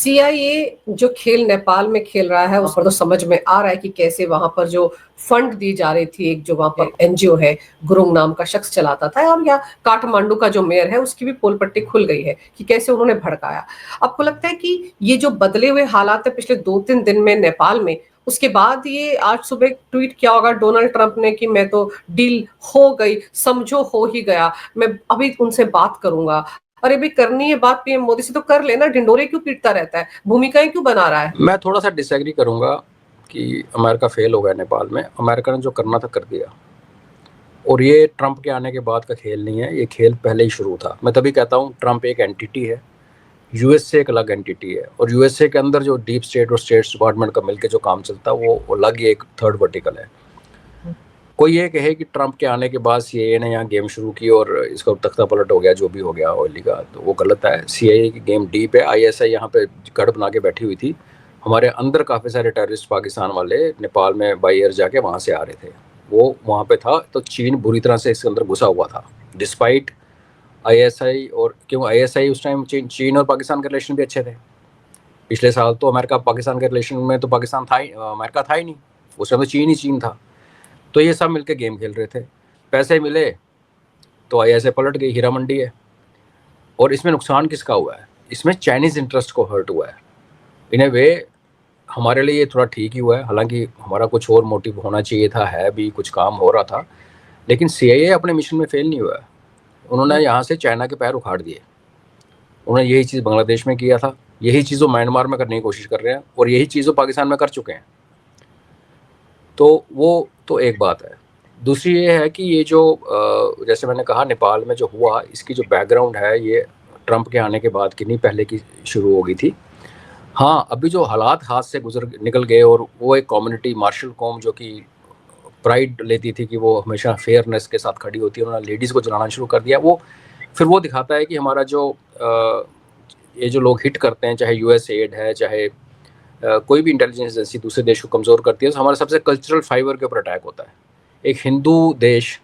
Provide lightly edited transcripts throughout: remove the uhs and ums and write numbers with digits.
CIA जो खेल नेपाल में खेल रहा है उस पर तो समझ में आ रहा है कि कैसे वहां पर जो फंड दी जा रही थी, एक जो वहां पर एनजीओ है, गुरुंग नाम का शख्स चलाता था, और या काठमांडू का जो मेयर है उसकी भी पोल पट्टी खुल गई है कि कैसे उन्होंने भड़काया। आपको लगता है कि ये जो बदले हुए हालात है पिछले 2-3 दिन में नेपाल में, उसके बाद ये आज सुबह ट्वीट किया होगा डोनाल्ड ट्रंप ने कि मैं तो डील हो गई, समझो हो ही गया, मैं अभी उनसे बात करूंगा। अरे भाई, करनी है बात पीएम मोदी से तो कर लेना, ढिंडोरे क्यों पीटता रहता है, भूमिकाएं क्यों बना रहा है? मैं थोड़ा सा डिसएग्री करूंगा कि अमेरिका फेल हो गया नेपाल में। अमेरिका ने जो करना था कर दिया, और ये ट्रंप के आने के बाद का खेल नहीं है, ये खेल पहले ही शुरू था। मैं तभी कहता हूँ ट्रंप एक एंटिटी है, यूएसए एक अलग एंटिटी है, और यूएसए के अंदर जो डीप स्टेट और स्टेट्स डिपार्टमेंट का मिलकर जो काम चलता है वो अलग ही एक थर्ड वर्टिकल है। कोई ये कहे कि ट्रंप के आने के बाद सीआईए ने यहाँ गेम शुरू की और इसका तख्ता पलट हो गया, जो भी हो गया ऑयली का, तो वो गलत है। सीआईए की गेम डीप है। आईएसआई यहाँ पे गढ़ बना के बैठी हुई थी। हमारे अंदर काफ़ी सारे टेररिस्ट पाकिस्तान वाले नेपाल में बाई एयर जाके वहाँ से आ रहे थे, वो वहाँ पे था। तो चीन बुरी तरह से इसके अंदर घुसा हुआ था डिस्पाइट आईएसआई। और क्यों आईएसआई उस टाइम चीन और पाकिस्तान के रिलेशन भी अच्छे थे। पिछले साल तो अमेरिका पाकिस्तान के रिलेशन में तो पाकिस्तान था ही, अमेरिका था ही नहीं, उस समय तो चीन ही चीन था। तो ये सब मिलके गेम खेल रहे थे, पैसे मिले तो आईएसआई पलट गई, हीरा मंडी है। और इसमें नुकसान किसका हुआ है? इसमें चाइनीज़ इंटरेस्ट को हर्ट हुआ है। इन ए वे हमारे लिए ये थोड़ा ठीक ही हुआ है, हालांकि हमारा कुछ और मोटिव होना चाहिए था, है भी, कुछ काम हो रहा था। लेकिन सीआईए अपने मिशन में फेल नहीं हुआ है। उन्होंने यहाँ से चाइना के पैर उखाड़ दिए। उन्होंने यही चीज़ बांग्लादेश में किया था, यही चीज़ वो म्यांमार में करने की कोशिश कर रहे हैं, और यही चीज़ वो पाकिस्तान में कर चुके हैं। तो वो तो एक बात है। दूसरी ये है कि ये जो जैसे मैंने कहा नेपाल में जो हुआ, इसकी जो बैकग्राउंड है ये ट्रंप के आने के बाद की नहीं, पहले की शुरू हो गई थी। हाँ, अभी जो हालात हाथ से निकल गए, और वो एक कम्युनिटी मार्शल कौम जो कि प्राइड लेती थी कि वो हमेशा फेयरनेस के साथ खड़ी होती है, उन्होंने लेडीज़ को जलाना शुरू कर दिया। वो फिर वो दिखाता है कि हमारा जो ये जो लोग हिट करते हैं, चाहे यूएसएड है, चाहे कोई भी इंटेलिजेंस एजेंसी दूसरे देश को कमज़ोर करती है, तो हमारा सबसे कल्चरल फाइबर के ऊपर अटैक होता है। एक हिंदू देश,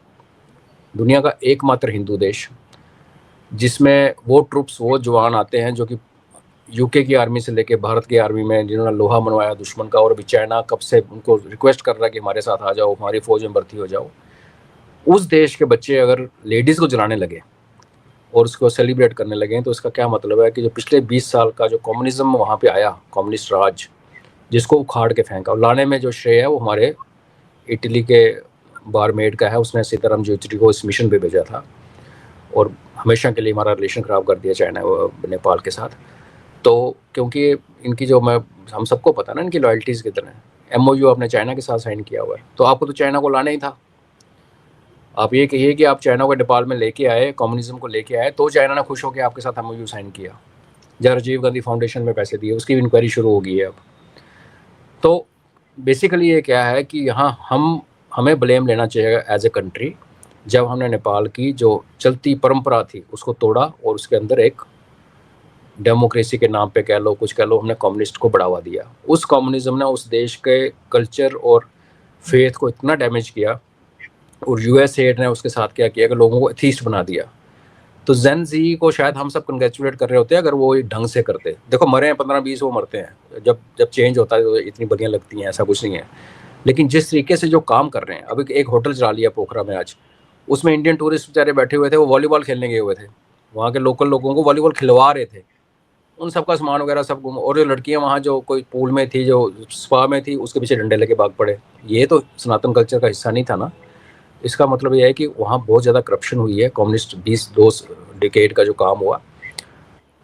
दुनिया का एकमात्र हिंदू देश, जिसमें वो ट्रुप्स, वो जवान आते हैं जो कि यूके की आर्मी से लेके भारत की आर्मी में, जिन्होंने लोहा मनवाया दुश्मन का, और अभी चाइना कब से उनको रिक्वेस्ट कर रहा है कि हमारे साथ आ जाओ, हमारी फौज में भर्ती हो जाओ। उस देश के बच्चे अगर लेडीज़ को जलाने लगे और उसको सेलिब्रेट करने लगे, तो इसका क्या मतलब है कि जो पिछले 20 साल का जो कम्युनिज्म वहाँ पे आया, कम्युनिस्ट राज, जिसको उखाड़ के फेंका, लाने में जो श्रेय है वो हमारे इटली के बारमेड का है। उसने सीताराम येचुरी को इस मिशन पे भेजा था, और हमेशा के लिए हमारा रिलेशन ख़राब कर दिया चाइना नेपाल के साथ। तो क्योंकि इनकी जो, मैं हम सबको पता ना इनकी लॉयल्टीज़ कितने हैं। एमओयू आपने चाइना के साथ साइन किया हुआ है, तो आपको तो चाइना को लाना ही था। आप ये कहिए कि आप चाइना को नेपाल में लेके आए, कम्युनिज्म को लेके आए, तो चाइना ने खुश होकर आपके साथ एमओयू साइन किया, जहाँ राजीव गांधी फाउंडेशन में पैसे दिए, उसकी इंक्वायरी शुरू हो गई है अब। तो बेसिकली ये क्या है कि यहाँ हमें ब्लेम लेना चाहिए एज ए कंट्री, जब हमने नेपाल की जो चलती परंपरा थी उसको तोड़ा, और उसके अंदर एक डेमोक्रेसी के नाम पे कह लो, कुछ कह लो, हमने कम्युनिस्ट को बढ़ावा दिया। उस कम्युनिज्म ने उस देश के कल्चर और फेथ को इतना डैमेज किया, और यूएसएड ने उसके साथ क्या किया कि लोगों को एथीस्ट बना दिया। तो जेन जी को शायद हम सब कंग्रेचुलेट कर रहे होते हैं अगर वो ढंग से करते। देखो, मरे हैं 15-20 वो मरते हैं, जब चेंज होता है तो इतनी बढ़िया लगती हैं, ऐसा कुछ नहीं है। लेकिन जिस तरीके से जो काम कर रहे हैं, अभी एक होटल चला लिया पोखरा में आज, उसमें इंडियन टूरिस्ट बेचारे बैठे हुए थे, वो वॉलीबॉल खेलने गए हुए थे, वहाँ के लोकल लोगों को वॉलीबॉल खिलवा रहे थे, उन सबका सामान वगैरह सब गुम। और जो लड़कियां वहाँ जो कोई पूल में थी, जो स्पा में थी, उसके पीछे डंडे लेके भाग पड़े। ये तो सनातन कल्चर का हिस्सा नहीं था ना। इसका मतलब ये है कि वहाँ बहुत ज़्यादा करप्शन हुई है, कम्युनिस्ट 20-2 डिकेड का जो काम हुआ।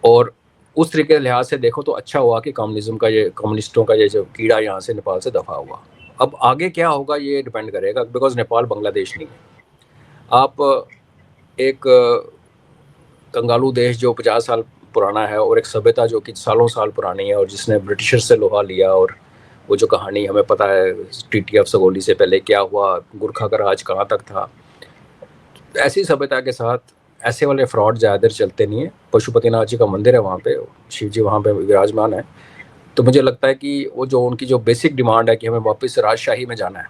और उस तरीके के लिहाज से देखो तो अच्छा हुआ कि कम्युनिज्म का, ये कम्युनिस्टों का ये जो कीड़ा यहाँ से नेपाल से दफा हुआ। अब आगे क्या होगा ये डिपेंड करेगा, बिकॉज नेपाल बांग्लादेश नहीं है। आप एक कंगालू देश जो 50 साल पुराना है, और एक सभ्यता जो कि सालों साल पुरानी है, और जिसने ब्रिटिशर से लोहा लिया, और वो जो कहानी हमें पता है ट्रीटी ऑफ सगोली से पहले क्या हुआ, गुरखा का राज कहाँ तक था, ऐसी सभ्यता के साथ ऐसे वाले फ्रॉड ज़्यादा चलते नहीं है। पशुपतिनाथ जी का मंदिर है वहाँ पे, शिव जी वहाँ पे विराजमान है। तो मुझे लगता है कि वो जो उनकी जो बेसिक डिमांड है कि हमें वापस राजशाही में जाना है,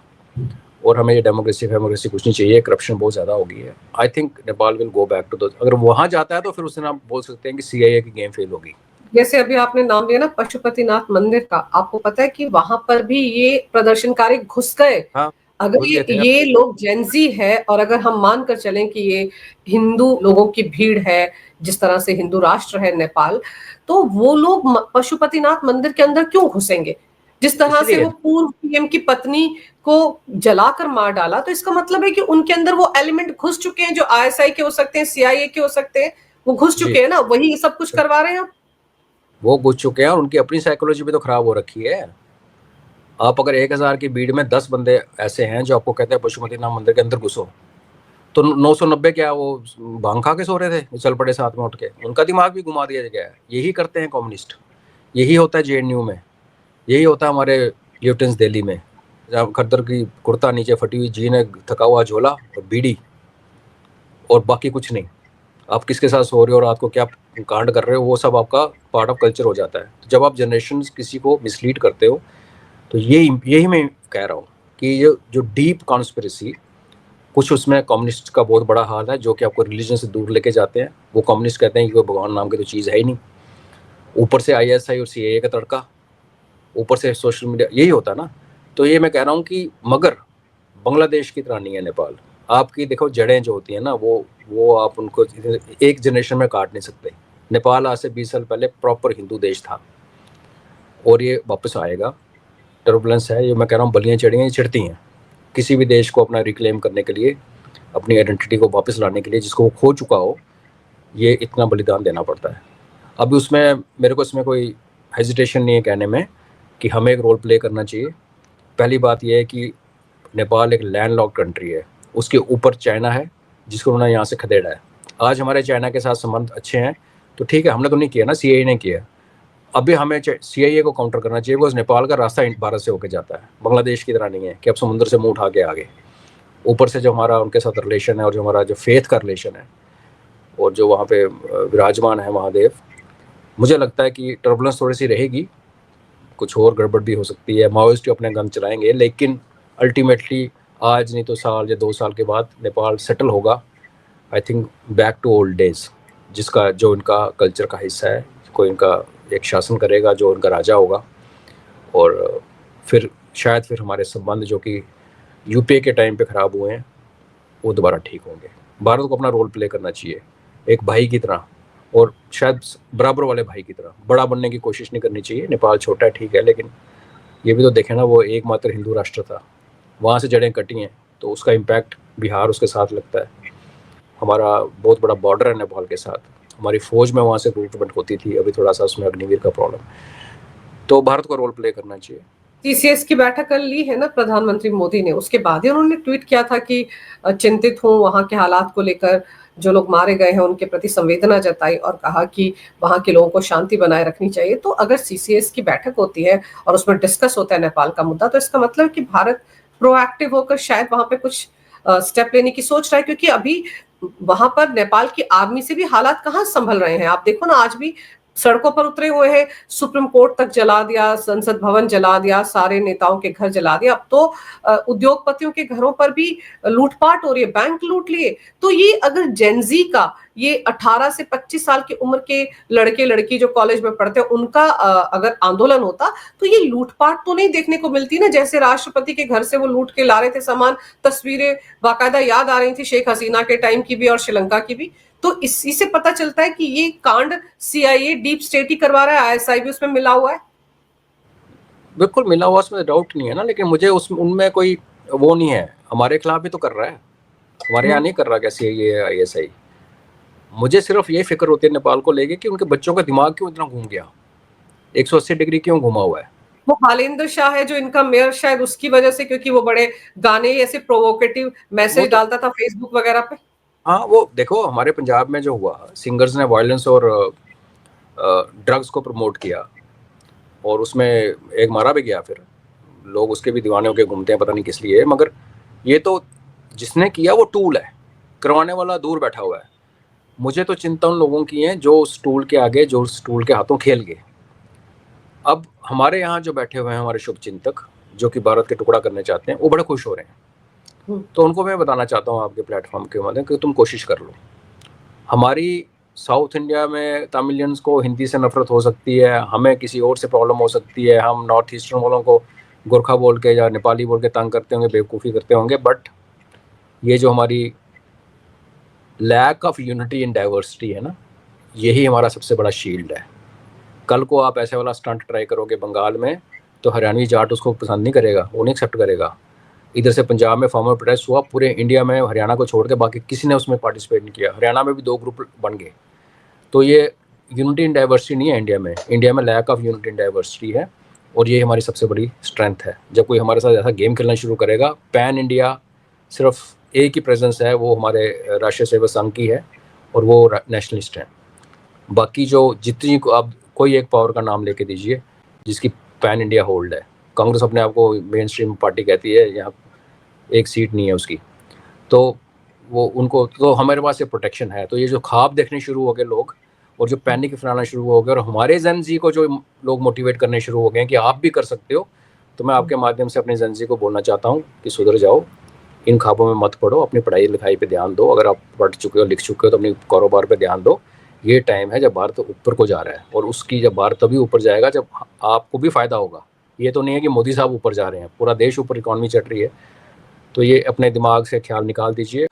और हमें ये डेमोक्रेसी कुछ नहीं चाहिए, करप्शन बहुत ज़्यादा हो गई है। I think Nepal will go back to दो। अगर वहाँ जाता है तो फिर उससे आप बोल सकते हैं कि सीआईए की गेम फेल होगी। जैसे अभी आपने नाम लिया ना पशुपतिनाथ मंदिर का, आपको पता है कि वहां पर भी ये प्रदर्शनकारी घुस गए। हाँ, अगर घुस गए थे। ये लोग जेंजी है और अगर हम मानकर चलें कि ये हिंदू लोगों की भीड़ है, जिस तरह से हिंदू राष्ट्र है नेपाल, तो वो लोग पशुपतिनाथ मंदिर के अंदर क्यों घुसेंगे? जिस तरह से इसलिए वो पूर्व पीएम की पत्नी को जलाकर मार डाला, तो इसका मतलब है कि उनके अंदर वो एलिमेंट घुस चुके हैं जो आईएसआई के हो सकते हैं, सीआईए के हो सकते हैं, वो घुस जी, चुके हैं ना, वही सब कुछ करवा रहे हैं। वो घुस चुके हैं और उनकी अपनी साइकोलॉजी भी तो खराब हो रखी है। आप अगर 1000 की भीड़ में 10 बंदे ऐसे हैं जो आपको कहते हैं पशुपतिनाथ मंदिर के अंदर घुसो, तो 990 क्या वो भांग खा के सो रहे थे, चल पड़े साथ में उठ के? उनका दिमाग भी घुमा दिया गया है। यही करते हैं कम्युनिस्ट, यही होता है जेएनयू में, यही होता है हमारे ल्यूटेंस दिल्ली में, जहाँ खद्दर की कुर्ता, नीचे फटी हुई जीन है, थका हुआ झोला और बीड़ी, और बाकी कुछ नहीं। आप किसके साथ सो रहे हो और रात को क्या कांड कर रहे हो, वो सब आपका पार्ट ऑफ कल्चर हो जाता है। तो जब आप जनरेशन किसी को मिसलीड करते हो, तो यही मैं कह रहा हूँ कि ये जो डीप कॉन्स्पिरेसी, कुछ उसमें कम्युनिस्ट का बहुत बड़ा हाथ है, जो कि आपको रिलीजन से दूर लेके जाते हैं। वो कम्युनिस्ट कहते हैं कि कोई भगवान नाम की तो चीज़ है ही नहीं, ऊपर से आईएसआई और सीएए का तड़का, ऊपर से सोशल मीडिया, यही होता है ना। तो ये मैं कह रहा हूँ कि मगर बांग्लादेश की तरह नहीं है नेपाल। आपकी देखो जड़ें जो होती हैं ना, वो आप उनको एक जनरेशन में काट नहीं सकते। नेपाल आज से 20 साल पहले प्रॉपर हिंदू देश था और ये वापस आएगा। टर्बुलेंस है, ये मैं कह रहा हूँ, बलियाँ चढ़ियाँ ये चिढ़ती हैं किसी भी देश को अपना रिक्लेम करने के लिए, अपनी आइडेंटिटी को वापस लाने के लिए, जिसको वो खो चुका हो, ये इतना बलिदान देना पड़ता है। अभी उसमें मेरे को इसमें कोई हेजिटेशन नहीं है कहने में कि हमें एक रोल प्ले करना चाहिए। पहली बात यह है कि नेपाल एक लैंडलॉक्ड कंट्री है, उसके ऊपर चाइना है जिसको उन्होंने यहाँ से खदेड़ा है। आज हमारे चाइना के साथ संबंध अच्छे हैं तो ठीक है, हमने तो नहीं किया ना, सीआईए ने किया। अभी हमें सीआईए को काउंटर करना चाहिए, बिकॉज नेपाल का रास्ता भारत से होकर जाता है, बांग्लादेश की तरह नहीं है कि अब समुद्र से मुंह उठा के आगे। ऊपर से जो हमारा उनके साथ रिलेशन है और जो हमारा जो फेथ का रिलेशन है और जो वहाँ पे विराजमान है महादेव, मुझे लगता है कि टर्बुलेंस थोड़ी सी रहेगी, कुछ और गड़बड़ भी हो सकती है, माओइस्ट अपने गन चलाएंगे, लेकिन अल्टीमेटली आज नहीं तो साल या 2 साल के बाद नेपाल सेटल होगा, I think back to old days, जिसका जो इनका कल्चर का हिस्सा है। कोई इनका एक शासन करेगा जो उनका राजा होगा, और फिर शायद फिर हमारे संबंध जो कि यूपीए के टाइम पे ख़राब हुए हैं वो दोबारा ठीक होंगे। भारत को अपना रोल प्ले करना चाहिए एक भाई की तरह, और शायद बराबर वाले भाई की तरह। बड़ा बनने की कोशिश नहीं करनी चाहिए। नेपाल छोटा है ठीक है, लेकिन ये भी तो देखें ना, वो एकमात्र हिंदू राष्ट्र था, वहाँ से जड़ें कटी हैं, तो उसका इम्पैक्ट बिहार उसके साथ लगता है। हमारा बहुत बड़ा बॉर्डर है नेपाल के साथ, हमारी फ़ौज में वहाँ से रिक्रूटमेंट होती थी, अभी थोड़ा सा उसमें अग्निवीर का प्रॉब्लम, तो भारत को रोल प्ले करना चाहिए। टीसीएस की बैठक कल ली है ना प्रधानमंत्री मोदी ने, उसके बाद ही उन्होंने ट्वीट किया था कि चिंतित हूं वहां के हालात को लेकर, जो लोग मारे गए हैं उनके प्रति संवेदना जताई और कहा कि वहां के लोगों को शांति बनाए रखनी चाहिए। तो अगर सीसीएस की बैठक होती है और उसमें डिस्कस होता है नेपाल का मुद्दा, तो इसका मतलब है कि भारत प्रोएक्टिव होकर शायद वहां पे कुछ स्टेप लेने की सोच रहा है, क्योंकि अभी वहां पर नेपाल की आर्मी से भी हालात कहाँ संभल रहे हैं। आप देखो ना, आज भी सड़कों पर उतरे हुए हैं, सुप्रीम कोर्ट तक जला दिया, संसद भवन जला दिया, सारे नेताओं के घर जला दिया। अब तो उद्योगपतियों के घरों पर भी लूटपाट हो रही है, बैंक लूट लिए। तो ये अगर जेनजी का, ये 18 से 25 साल की उम्र के लड़के लड़की जो कॉलेज में पढ़ते हैं, उनका अगर आंदोलन होता, तो ये लूटपाट तो नहीं देखने को मिलती ना। जैसे राष्ट्रपति के घर से वो लूट के ला रहे थे सामान, तस्वीरें बाकायदा याद आ रही थी शेख हसीना के टाइम की भी और श्रीलंका की भी। तो इसी से पता चलता है कि ये कांड सीआईए डीप स्टेट ही करवा रहा है, आईएसआई भी उसमें मिला हुआ है। बिल्कुल मिला हुआ, उसमें डाउट नहीं है ना, लेकिन मुझे उनमें कोई वो नहीं है। हमारे खिलाफ भी तो कर रहा है, हमारे यहाँ नहीं कर रहा कैसे ये आईएसआई। मुझे सिर्फ ये फिक्र होती है नेपाल को लेके कि उनके बच्चों का दिमाग क्यों इतना घूम गया, 180 डिग्री क्यों घुमा हुआ है। वो हालेंद्र शाह है जो इनका मेयर, शायद उसकी वजह से, क्योंकि वो बड़े गाने ऐसे प्रोवोकेटिव मैसेज डालता था फेसबुक वगैरह पे। हाँ, वो देखो हमारे पंजाब में जो हुआ, सिंगर्स ने वायलेंस और ड्रग्स को प्रमोट किया और उसमें एक मारा भी गया, फिर लोग उसके भी दीवाने होके घूमते हैं, पता नहीं किस लिए। मगर ये तो जिसने किया वो टूल है, करवाने वाला दूर बैठा हुआ है। मुझे तो चिंता उन लोगों की है जो उस टूल के आगे, जो उस टूल के हाथों खेल गए। अब हमारे यहाँ जो बैठे हुए हैं हमारे शुभ चिंतक, जो कि भारत के टुकड़ा करने चाहते हैं, वो बड़े खुश हो रहे हैं। तो उनको मैं बताना चाहता हूँ आपके प्लेटफॉर्म के माध्यम कि तुम कोशिश कर लो। हमारी साउथ इंडिया में तमिलियंस को हिंदी से नफरत हो सकती है, हमें किसी और से प्रॉब्लम हो सकती है, हम नॉर्थ ईस्टर्न वालों को गोरखा बोल के या नेपाली बोल के तंग करते होंगे, बेवकूफ़ी करते होंगे, बट ये जो हमारी lack of unity in diversity है ना, यही हमारा सबसे बड़ा शील्ड है। कल को आप ऐसे वाला स्टंट ट्राई करोगे बंगाल में, तो हरियाणवी जाट उसको पसंद नहीं करेगा, वो नहीं एक्सेप्ट करेगा। इधर से पंजाब में फार्मर प्रोटेस्ट हुआ, पूरे इंडिया में हरियाणा को छोड़ के बाकी किसी ने उसमें पार्टिसिपेट नहीं किया, हरियाणा में भी 2 ग्रुप बन गए। तो ये यूनिटी इन डाइवर्सिटी नहीं है इंडिया में lack of unity in diversity है, और ये हमारी सबसे बड़ी स्ट्रेंथ है। जब कोई हमारे साथ ऐसा गेम खेलना शुरू करेगा, पैन इंडिया सिर्फ एक ही प्रेजेंस है, वो हमारे राष्ट्रीय सेवक संघ की है, और वो नेशनलिस्ट हैं। बाकी जो जितनी आप कोई एक पावर का नाम लेके दीजिए जिसकी पैन इंडिया होल्ड है, कांग्रेस अपने आप को मेन स्ट्रीम पार्टी कहती है, यहाँ एक सीट नहीं है उसकी, तो वो उनको तो हमारे पास ये प्रोटेक्शन है। तो ये जो ख्वाब देखने शुरू हो गए लोग, और जो पैनिक फैलाना शुरू हो गए, और हमारे जेन ज़ी को जो लोग मोटिवेट करने शुरू हो गए कि आप भी कर सकते हो, तो मैं आपके माध्यम से अपने जेन ज़ी को बोलना चाहता हूँ कि सुधर जाओ, इन ख्वाबों में मत पढ़ो, अपनी पढ़ाई लिखाई पे ध्यान दो। अगर आप पढ़ चुके हो, लिख चुके हो, तो अपनी कारोबार पे ध्यान दो। ये टाइम है जब भारत ऊपर को जा रहा है, और उसकी जब भारत तभी ऊपर जाएगा जब आपको भी फ़ायदा होगा। ये तो नहीं है कि मोदी साहब ऊपर जा रहे हैं, पूरा देश ऊपर इकॉनमी चढ़ रही है। तो ये अपने दिमाग से ख्याल निकाल दीजिए।